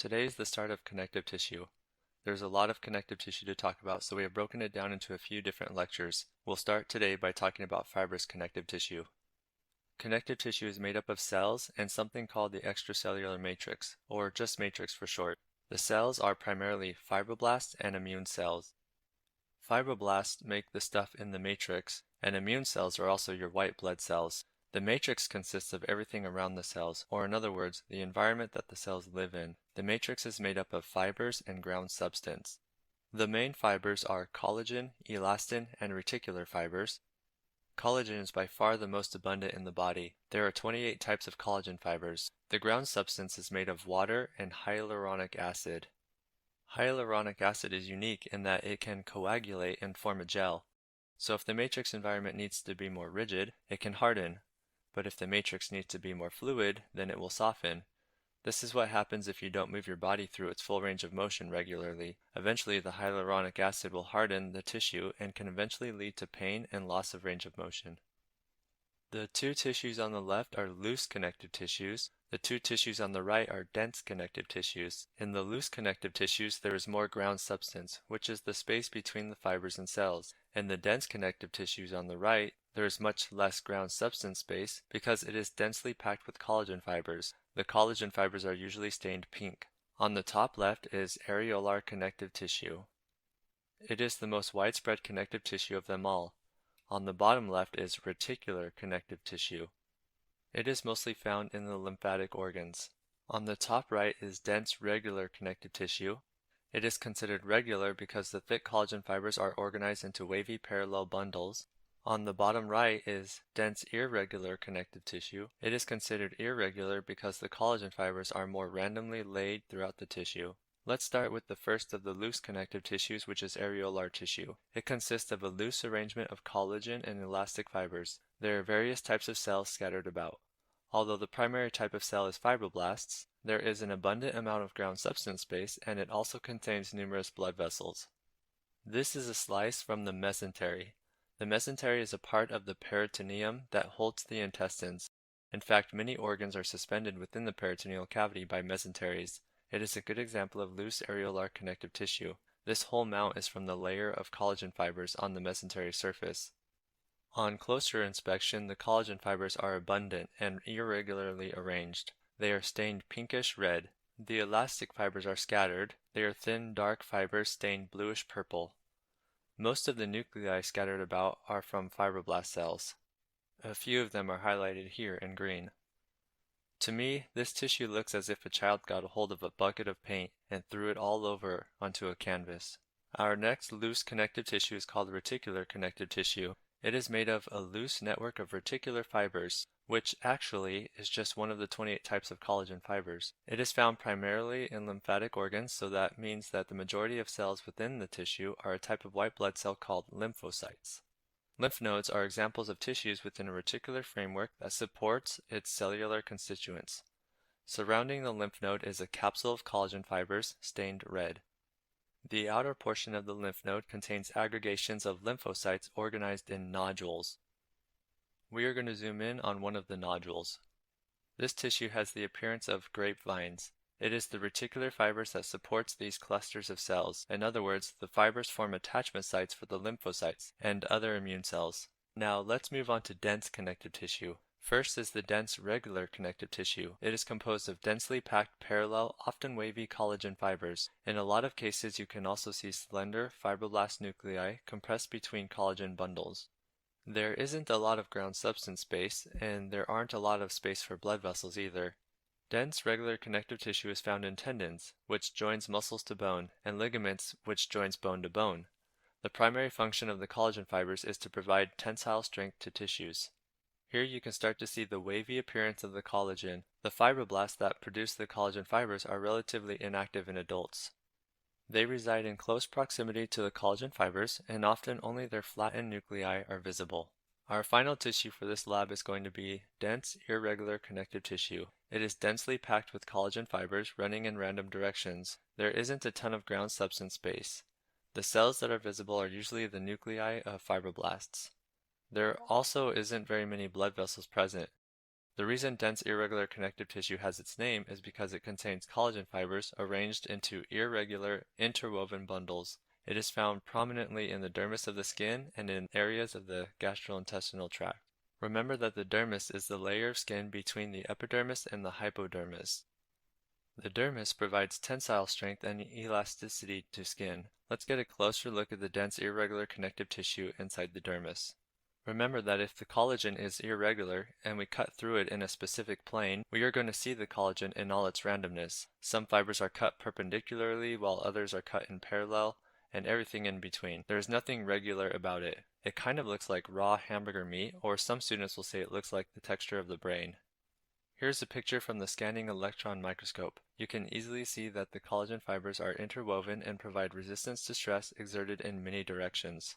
Today is the start of connective tissue. There's a lot of connective tissue to talk about, so we have broken it down into a few different lectures. We'll start today by talking about fibrous connective tissue. Connective tissue is made up of cells and something called the extracellular matrix, or just matrix for short. The cells are primarily fibroblasts and immune cells. Fibroblasts make the stuff in the matrix, and immune cells are also your white blood cells. The matrix consists of everything around the cells, or in other words, the environment that the cells live in. The matrix is made up of fibers and ground substance. The main fibers are collagen, elastin, and reticular fibers. Collagen is by far the most abundant in the body. There are 28 types of collagen fibers. The ground substance is made of water and hyaluronic acid. Hyaluronic acid is unique in that it can coagulate and form a gel. So if the matrix environment needs to be more rigid, it can harden. But if the matrix needs to be more fluid, then it will soften. This is what happens if you don't move your body through its full range of motion regularly. Eventually, the hyaluronic acid will harden the tissue and can eventually lead to pain and loss of range of motion. The two tissues on the left are loose connective tissues. The two tissues on the right are dense connective tissues. In the loose connective tissues, there is more ground substance, which is the space between the fibers and cells. In the dense connective tissues on the right, there is much less ground substance space because it is densely packed with collagen fibers. The collagen fibers are usually stained pink. On the top left is areolar connective tissue. It is the most widespread connective tissue of them all. On the bottom left is reticular connective tissue. It is mostly found in the lymphatic organs. On the top right is dense regular connective tissue. It is considered regular because the thick collagen fibers are organized into wavy parallel bundles. On the bottom right is dense irregular connective tissue. It is considered irregular because the collagen fibers are more randomly laid throughout the tissue. Let's start with the first of the loose connective tissues, which is areolar tissue. It consists of a loose arrangement of collagen and elastic fibers. There are various types of cells scattered about. Although the primary type of cell is fibroblasts, there is an abundant amount of ground substance space, and it also contains numerous blood vessels. This is a slice from the mesentery. The mesentery is a part of the peritoneum that holds the intestines. In fact, many organs are suspended within the peritoneal cavity by mesenteries. It is a good example of loose areolar connective tissue. This whole mount is from the layer of collagen fibers on the mesentery surface. On closer inspection, the collagen fibers are abundant and irregularly arranged. They are stained pinkish red. The elastic fibers are scattered. They are thin, dark fibers stained bluish purple. Most of the nuclei scattered about are from fibroblast cells. A few of them are highlighted here in green. To me, this tissue looks as if a child got a hold of a bucket of paint and threw it all over onto a canvas. Our next loose connective tissue is called reticular connective tissue. It is made of a loose network of reticular fibers, which actually is just one of the 28 types of collagen fibers. It is found primarily in lymphatic organs, so that means that the majority of cells within the tissue are a type of white blood cell called lymphocytes. Lymph nodes are examples of tissues within a reticular framework that supports its cellular constituents. Surrounding the lymph node is a capsule of collagen fibers stained red. The outer portion of the lymph node contains aggregations of lymphocytes organized in nodules. We are going to zoom in on one of the nodules. This tissue has the appearance of grapevines. It is the reticular fibers that supports these clusters of cells. In other words, the fibers form attachment sites for the lymphocytes and other immune cells. Now let's move on to dense connective tissue. First is the dense regular connective tissue. It is composed of densely packed parallel, often wavy collagen fibers. In a lot of cases you can also see slender fibroblast nuclei compressed between collagen bundles. There isn't a lot of ground substance space, and there aren't a lot of space for blood vessels either. Dense regular connective tissue is found in tendons, which joins muscles to bone, and ligaments, which joins bone to bone. The primary function of the collagen fibers is to provide tensile strength to tissues. Here you can start to see the wavy appearance of the collagen. The fibroblasts that produce the collagen fibers are relatively inactive in adults. They reside in close proximity to the collagen fibers, and often only their flattened nuclei are visible. Our final tissue for this lab is going to be dense irregular connective tissue. It is densely packed with collagen fibers running in random directions. There isn't a ton of ground substance space. The cells that are visible are usually the nuclei of fibroblasts. There also isn't very many blood vessels present. The reason dense irregular connective tissue has its name is because it contains collagen fibers arranged into irregular, interwoven bundles. It is found prominently in the dermis of the skin and in areas of the gastrointestinal tract. Remember that the dermis is the layer of skin between the epidermis and the hypodermis. The dermis provides tensile strength and elasticity to skin. Let's get a closer look at the dense irregular connective tissue inside the dermis. Remember that if the collagen is irregular and we cut through it in a specific plane, we are going to see the collagen in all its randomness. Some fibers are cut perpendicularly while others are cut in parallel, and everything in between. There is nothing regular about it. It kind of looks like raw hamburger meat, or some students will say it looks like the texture of the brain. Here's a picture from the scanning electron microscope. You can easily see that the collagen fibers are interwoven and provide resistance to stress exerted in many directions.